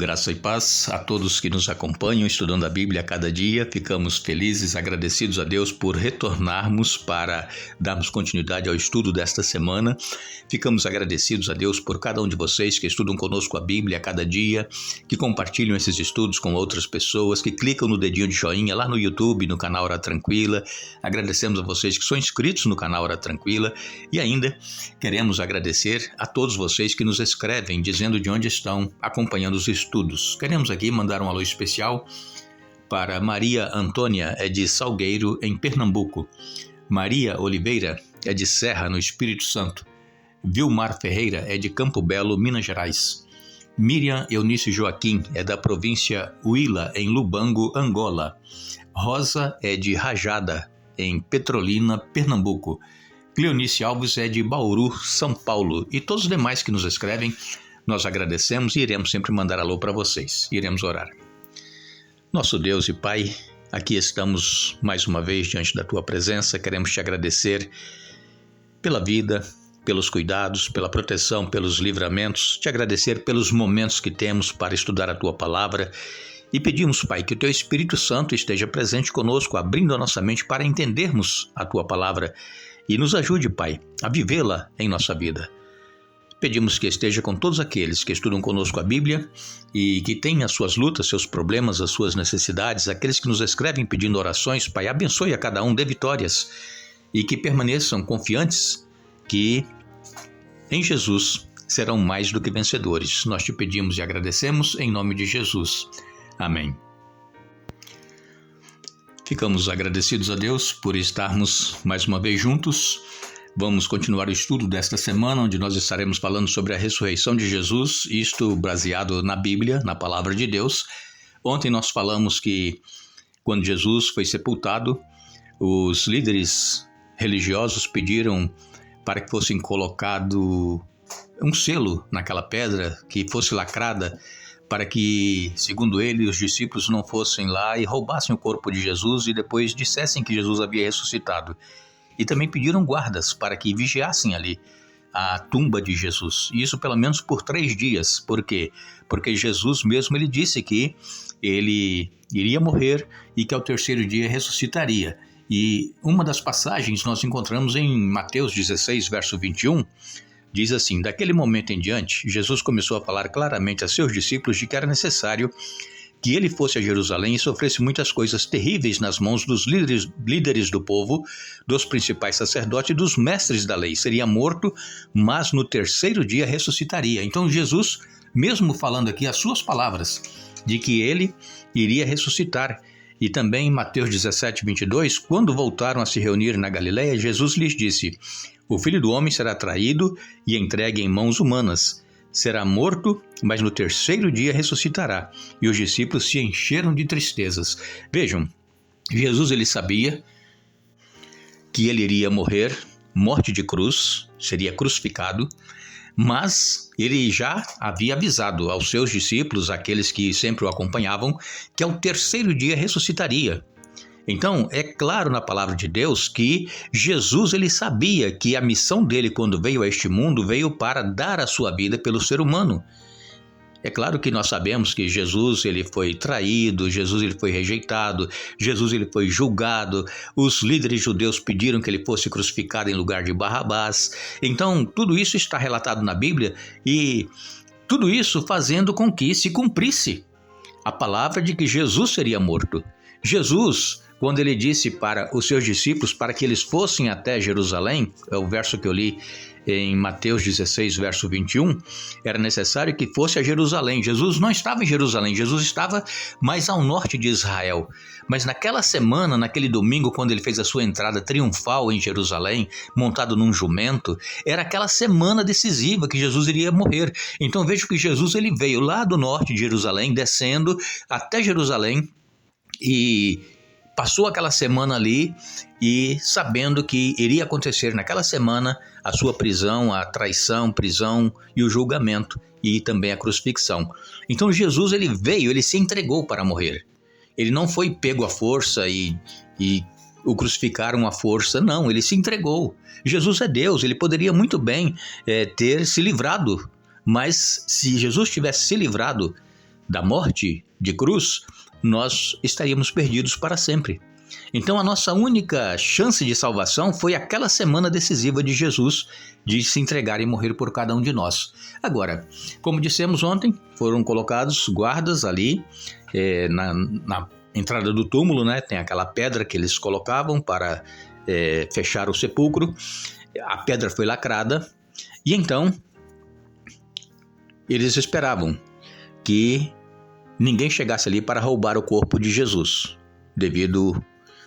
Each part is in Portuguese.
Graça e paz a todos que nos acompanham estudando a Bíblia a cada dia. Ficamos felizes, agradecidos a Deus por retornarmos para darmos continuidade ao estudo desta semana. Ficamos agradecidos a Deus por cada um de vocês que estudam conosco a Bíblia a cada dia, que compartilham esses estudos com outras pessoas, que clicam no dedinho de joinha lá no YouTube, no canal Hora Tranquila. Agradecemos a vocês que são inscritos no canal Hora Tranquila e ainda queremos agradecer a todos vocês que nos escrevem dizendo de onde estão acompanhando os estudos. Queremos aqui mandar um alô especial para Maria Antônia, de Salgueiro, em Pernambuco. Maria Oliveira é de Serra, no Espírito Santo. Vilmar Ferreira é de Campo Belo, Minas Gerais. Miriam Eunice Joaquim é da província Huila, em Lubango, Angola. Rosa é de Rajada, em Petrolina, Pernambuco. Cleonice Alves é de Bauru, São Paulo. E todos os demais que nos escrevem, nós agradecemos e iremos sempre mandar alô para vocês. Iremos orar. Nosso Deus e Pai, aqui estamos mais uma vez diante da Tua presença. Queremos Te agradecer pela vida, pelos cuidados, pela proteção, pelos livramentos. Te agradecer pelos momentos que temos para estudar a Tua Palavra. E pedimos, Pai, que o Teu Espírito Santo esteja presente conosco, abrindo a nossa mente para entendermos a Tua Palavra. E nos ajude, Pai, a vivê-la em nossa vida. Pedimos que esteja com todos aqueles que estudam conosco a Bíblia e que têm as suas lutas, seus problemas, as suas necessidades, aqueles que nos escrevem pedindo orações. Pai, abençoe a cada um, dê vitórias e que permaneçam confiantes que em Jesus serão mais do que vencedores. Nós te pedimos e agradecemos em nome de Jesus. Amém. Ficamos agradecidos a Deus por estarmos mais uma vez juntos. Vamos continuar o estudo desta semana, onde nós estaremos falando sobre a ressurreição de Jesus, isto baseado na Bíblia, na Palavra de Deus. Ontem nós falamos que quando Jesus foi sepultado, os líderes religiosos pediram para que fosse colocado um selo naquela pedra, que fosse lacrada, para que, segundo ele, os discípulos não fossem lá e roubassem o corpo de Jesus e depois dissessem que Jesus havia ressuscitado. E também pediram guardas para que vigiassem ali a tumba de Jesus. Isso pelo menos por 3 dias. Por quê? Porque Jesus mesmo ele disse que ele iria morrer e que ao 3º dia ressuscitaria. E uma das passagens nós encontramos em Mateus 16, verso 21, diz assim: daquele momento em diante, Jesus começou a falar claramente a seus discípulos de que era necessário que ele fosse a Jerusalém e sofresse muitas coisas terríveis nas mãos dos líderes do povo, dos principais sacerdotes e dos mestres da lei. Seria morto, mas no 3º dia ressuscitaria. Então Jesus, mesmo falando aqui as suas palavras, de que ele iria ressuscitar. E também em Mateus 17, 22, quando voltaram a se reunir na Galileia, Jesus lhes disse: o Filho do Homem será traído e entregue em mãos humanas. Será morto, mas no 3º dia ressuscitará. E os discípulos se encheram de tristezas. Vejam, Jesus ele sabia que ele iria morrer, morte de cruz, seria crucificado, mas ele já havia avisado aos seus discípulos, aqueles que sempre o acompanhavam, que ao 3º dia ressuscitaria. Então, é claro na palavra de Deus que Jesus ele sabia que a missão dele quando veio a este mundo veio para dar a sua vida pelo ser humano. É claro que nós sabemos que Jesus ele foi traído, Jesus ele foi rejeitado, Jesus ele foi julgado, os líderes judeus pediram que ele fosse crucificado em lugar de Barrabás. Então, tudo isso está relatado na Bíblia e tudo isso fazendo com que se cumprisse a palavra de que Jesus seria morto. Jesus, quando ele disse para os seus discípulos para que eles fossem até Jerusalém, é o verso que eu li em Mateus 16, verso 21, era necessário que fosse a Jerusalém. Jesus não estava em Jerusalém, Jesus estava mais ao norte de Israel. Mas naquela semana, naquele domingo, quando ele fez a sua entrada triunfal em Jerusalém, montado num jumento, era aquela semana decisiva que Jesus iria morrer. Então vejo que Jesus ele veio lá do norte de Jerusalém, descendo até Jerusalém, e passou aquela semana ali e sabendo que iria acontecer naquela semana a sua prisão, a traição, prisão e o julgamento e também a crucifixão. Então Jesus ele veio, ele se entregou para morrer. Ele não foi pego à força e o crucificaram à força, não, ele se entregou. Jesus é Deus, ele poderia muito bem ter se livrado, mas se Jesus tivesse se livrado da morte de cruz, nós estaríamos perdidos para sempre. Então a nossa única chance de salvação foi aquela semana decisiva de Jesus de se entregar e morrer por cada um de nós. Agora, como dissemos ontem, foram colocados guardas ali na entrada do túmulo, né? Tem aquela pedra que eles colocavam para fechar o sepulcro. A pedra foi lacrada e então eles esperavam que ninguém chegasse ali para roubar o corpo de Jesus, devido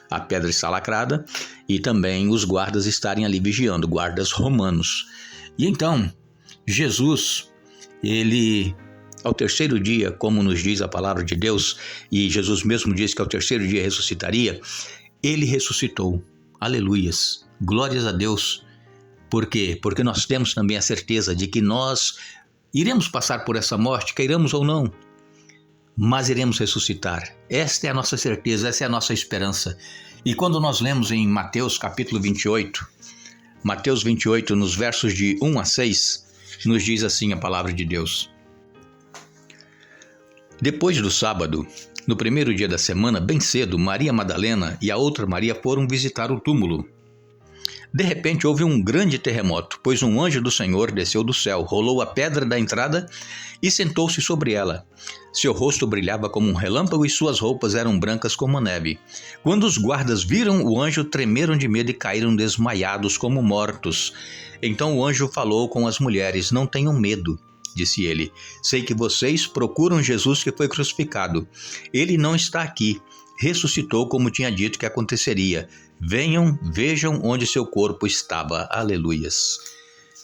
à pedra estar lacrada e também os guardas estarem ali vigiando, guardas romanos. E então, Jesus, ele, ao terceiro dia, como nos diz a palavra de Deus, e Jesus mesmo disse que ao terceiro dia ressuscitaria, ele ressuscitou. Aleluias, glórias a Deus. Por quê? Porque nós temos também a certeza de que nós iremos passar por essa morte, queiramos ou não, mas iremos ressuscitar. Esta é a nossa certeza, essa é a nossa esperança. E quando nós lemos em Mateus capítulo 28, Mateus 28, nos versos de 1 a 6, nos diz assim a palavra de Deus. Depois do sábado, no primeiro dia da semana, bem cedo, Maria Madalena e a outra Maria foram visitar o túmulo. De repente houve um grande terremoto, pois um anjo do Senhor desceu do céu, rolou a pedra da entrada e sentou-se sobre ela. Seu rosto brilhava como um relâmpago e suas roupas eram brancas como a neve. Quando os guardas viram o anjo, tremeram de medo e caíram desmaiados como mortos. Então o anjo falou com as mulheres: "Não tenham medo", disse ele. "Sei que vocês procuram Jesus que foi crucificado. Ele não está aqui. Ressuscitou como tinha dito que aconteceria. Venham, vejam onde seu corpo estava." Aleluias.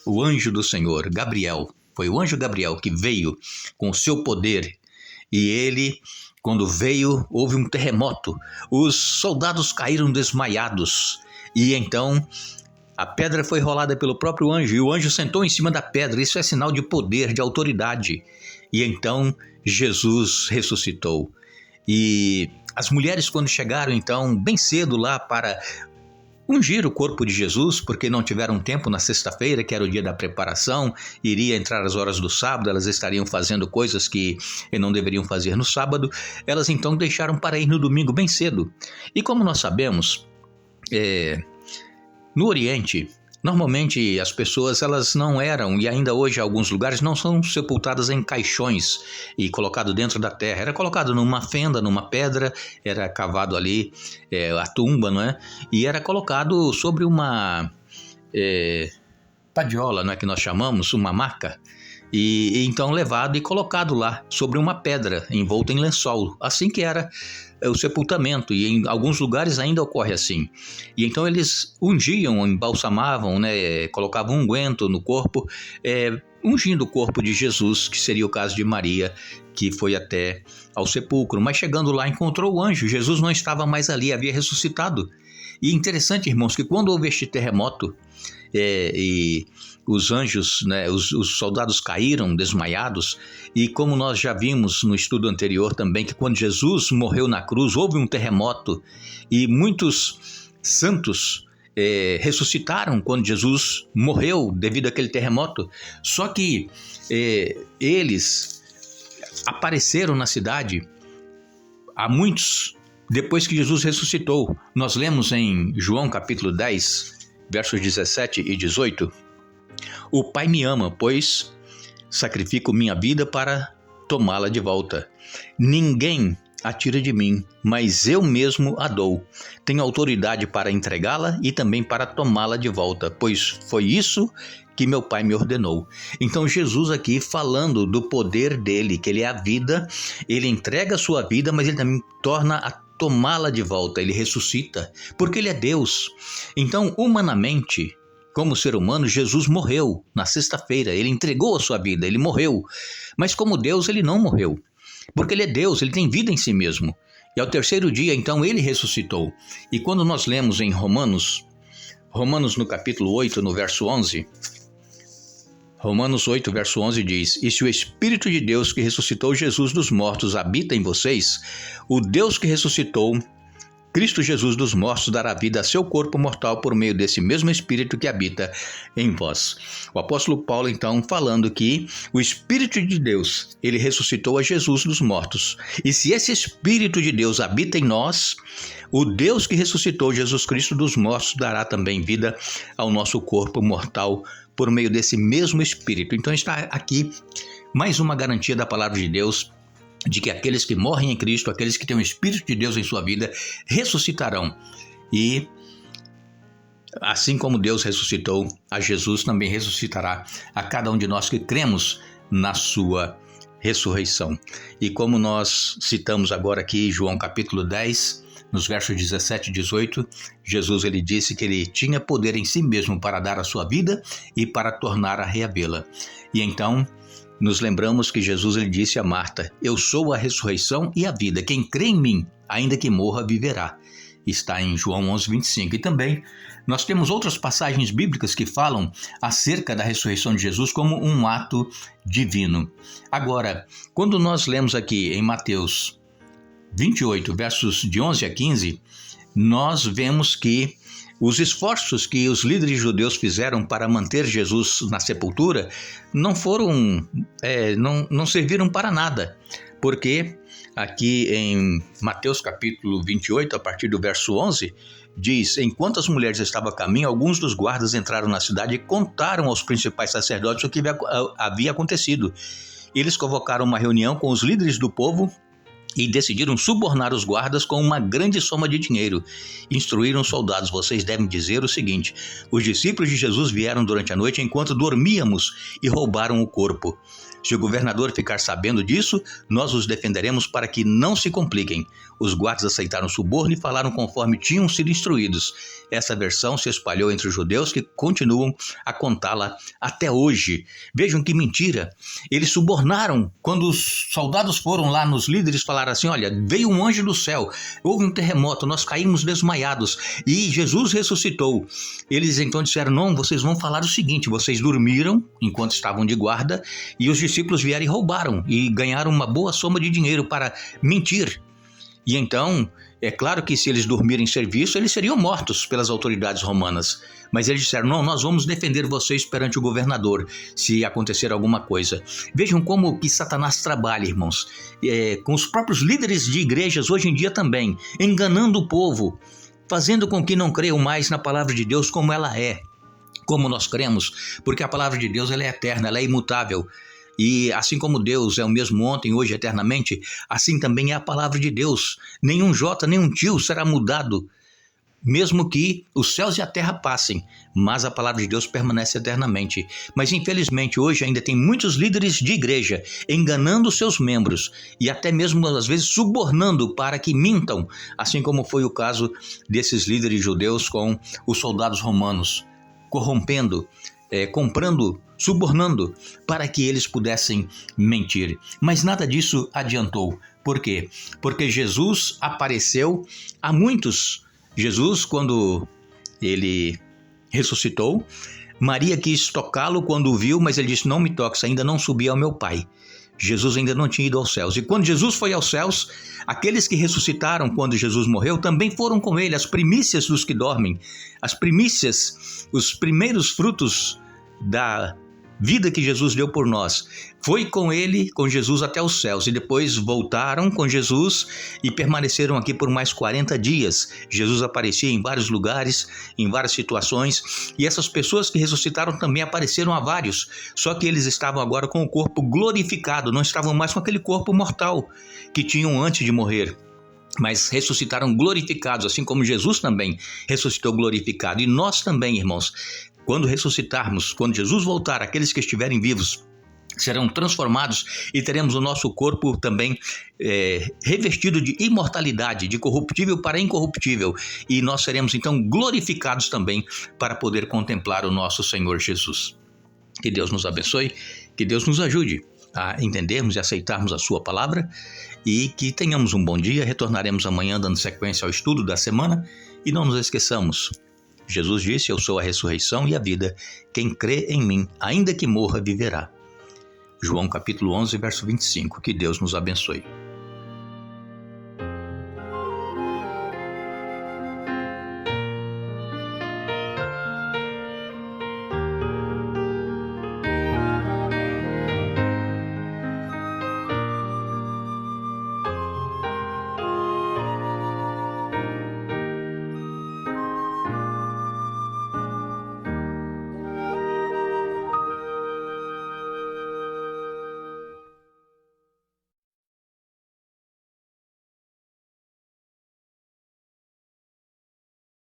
O anjo do Senhor, Gabriel, foi o anjo Gabriel que veio com o seu poder. E ele, quando veio, houve um terremoto. Os soldados caíram desmaiados. E então a pedra foi rolada pelo próprio anjo. E o anjo sentou em cima da pedra. Isso é sinal de poder, de autoridade. E então Jesus ressuscitou. E as mulheres, quando chegaram então bem cedo lá para ungir o corpo de Jesus, porque não tiveram tempo na sexta-feira, que era o dia da preparação, iria entrar as horas do sábado, elas estariam fazendo coisas que não deveriam fazer no sábado, elas então deixaram para ir no domingo bem cedo. E como nós sabemos, no Oriente, normalmente as pessoas elas não eram, e ainda hoje em alguns lugares, não são sepultadas em caixões e colocado dentro da terra. Era colocado numa fenda, numa pedra, era cavado ali a tumba, não é? E era colocado sobre uma padiola, não é, que nós chamamos, uma maca, e então levado e colocado lá sobre uma pedra, envolto em lençol. Assim que era o sepultamento, e em alguns lugares ainda ocorre assim. E então eles ungiam, embalsamavam, né, colocavam unguento no corpo, ungindo o corpo de Jesus, que seria o caso de Maria, que foi até ao sepulcro. Mas chegando lá encontrou o anjo, Jesus não estava mais ali, havia ressuscitado. E interessante, irmãos, que quando houve este terremoto, e os anjos, né, os soldados caíram desmaiados, e como nós já vimos no estudo anterior também, que quando Jesus morreu na cruz, houve um terremoto, e muitos santos ressuscitaram quando Jesus morreu devido àquele terremoto. Só que eles apareceram na cidade a muitos depois que Jesus ressuscitou. Nós lemos em João capítulo 10, versos 17 e 18, "O Pai me ama, pois sacrifico minha vida para tomá-la de volta. Ninguém a tira de mim, mas eu mesmo a dou. Tenho autoridade para entregá-la e também para tomá-la de volta, pois foi isso que meu Pai me ordenou." Então Jesus aqui falando do poder dele, que ele é a vida, ele entrega a sua vida, mas ele também torna a tomá-la de volta, ele ressuscita, porque ele é Deus. Então, humanamente, como ser humano, Jesus morreu na sexta-feira, ele entregou a sua vida, ele morreu. Mas como Deus, ele não morreu, porque ele é Deus, ele tem vida em si mesmo. E ao terceiro dia, então, ele ressuscitou. E quando nós lemos em Romanos no capítulo 8, no verso 11, Romanos 8, verso 11 diz: "E se o Espírito de Deus que ressuscitou Jesus dos mortos habita em vocês, o Deus que ressuscitou Cristo Jesus dos mortos dará vida a seu corpo mortal por meio desse mesmo Espírito que habita em vós. O apóstolo Paulo, então, falando que o Espírito de Deus, ele ressuscitou a Jesus dos mortos. E se esse Espírito de Deus habita em nós, o Deus que ressuscitou Jesus Cristo dos mortos dará também vida ao nosso corpo mortal por meio desse mesmo Espírito. Então está aqui mais uma garantia da palavra de Deus, de que aqueles que morrem em Cristo, aqueles que têm o Espírito de Deus em sua vida, ressuscitarão. E assim como Deus ressuscitou a Jesus, também ressuscitará a cada um de nós que cremos na sua ressurreição. E como nós citamos agora aqui João capítulo 10, nos versos 17 e 18, Jesus ele disse que ele tinha poder em si mesmo para dar a sua vida e para tornar a reavê-la. E então nos lembramos que Jesus ele disse a Marta: eu sou a ressurreição e a vida, quem crê em mim, ainda que morra, viverá. Está em João 11, 25. E também nós temos outras passagens bíblicas que falam acerca da ressurreição de Jesus como um ato divino. Agora, quando nós lemos aqui em Mateus 28, versos de 11 a 15, nós vemos que os esforços que os líderes judeus fizeram para manter Jesus na sepultura não serviram para nada, porque aqui em Mateus capítulo 28, a partir do verso 11, diz: enquanto as mulheres estavam a caminho, alguns dos guardas entraram na cidade e contaram aos principais sacerdotes o que havia acontecido. Eles convocaram uma reunião com os líderes do povo e decidiram subornar os guardas com uma grande soma de dinheiro. Instruíram os soldados: vocês devem dizer o seguinte: os discípulos de Jesus vieram durante a noite enquanto dormíamos e roubaram o corpo. Se o governador ficar sabendo disso, nós os defenderemos para que não se compliquem. Os guardas aceitaram o suborno e falaram conforme tinham sido instruídos. Essa versão se espalhou entre os judeus, que continuam a contá-la até hoje. Vejam que mentira! Eles subornaram. Quando os soldados foram lá nos líderes, falaram assim: olha, veio um anjo do céu, houve um terremoto, nós caímos desmaiados e Jesus ressuscitou. Eles então disseram: não, vocês vão falar o seguinte: vocês dormiram enquanto estavam de guarda e os discípulos vieram e roubaram e ganharam uma boa soma de dinheiro para mentir. E então, é claro que se eles dormirem em serviço, eles seriam mortos pelas autoridades romanas. Mas eles disseram: não, nós vamos defender vocês perante o governador, se acontecer alguma coisa. Vejam como que Satanás trabalha, irmãos, com os próprios líderes de igrejas hoje em dia também, enganando o povo, fazendo com que não creiam mais na palavra de Deus como ela é, como nós cremos, porque a palavra de Deus ela é eterna, ela é imutável. E assim como Deus é o mesmo ontem, hoje, eternamente, assim também é a palavra de Deus. Nenhum jota, nenhum tio será mudado, mesmo que os céus e a terra passem, mas a palavra de Deus permanece eternamente. Mas infelizmente hoje ainda tem muitos líderes de igreja enganando seus membros e até mesmo às vezes subornando para que mintam, assim como foi o caso desses líderes judeus com os soldados romanos, corrompendo, comprando, subornando para que eles pudessem mentir. Mas nada disso adiantou. Por quê? Porque Jesus apareceu a muitos. Jesus, quando ele ressuscitou, Maria quis tocá-lo quando o viu, mas ele disse: não me toques, ainda não subi ao meu Pai. Jesus ainda não tinha ido aos céus. E quando Jesus foi aos céus, aqueles que ressuscitaram quando Jesus morreu também foram com ele, as primícias dos que dormem, as primícias, os primeiros frutos da vida que Jesus deu por nós. Foi com ele, com Jesus, até os céus, e depois voltaram com Jesus e permaneceram aqui por mais 40 dias. Jesus aparecia em vários lugares, em várias situações, e essas pessoas que ressuscitaram também apareceram a vários, só que eles estavam agora com o corpo glorificado, não estavam mais com aquele corpo mortal que tinham antes de morrer, mas ressuscitaram glorificados, assim como Jesus também ressuscitou glorificado. E nós também, irmãos, quando ressuscitarmos, quando Jesus voltar, aqueles que estiverem vivos serão transformados e teremos o nosso corpo também revestido de imortalidade, de corruptível para incorruptível, e nós seremos então glorificados também para poder contemplar o nosso Senhor Jesus. Que Deus nos abençoe, que Deus nos ajude a entendermos e aceitarmos a sua palavra e que tenhamos um bom dia. Retornaremos amanhã dando sequência ao estudo da semana e não nos esqueçamos. Jesus disse: eu sou a ressurreição e a vida. Quem crê em mim, ainda que morra, viverá. João capítulo 11, verso 25. Que Deus nos abençoe.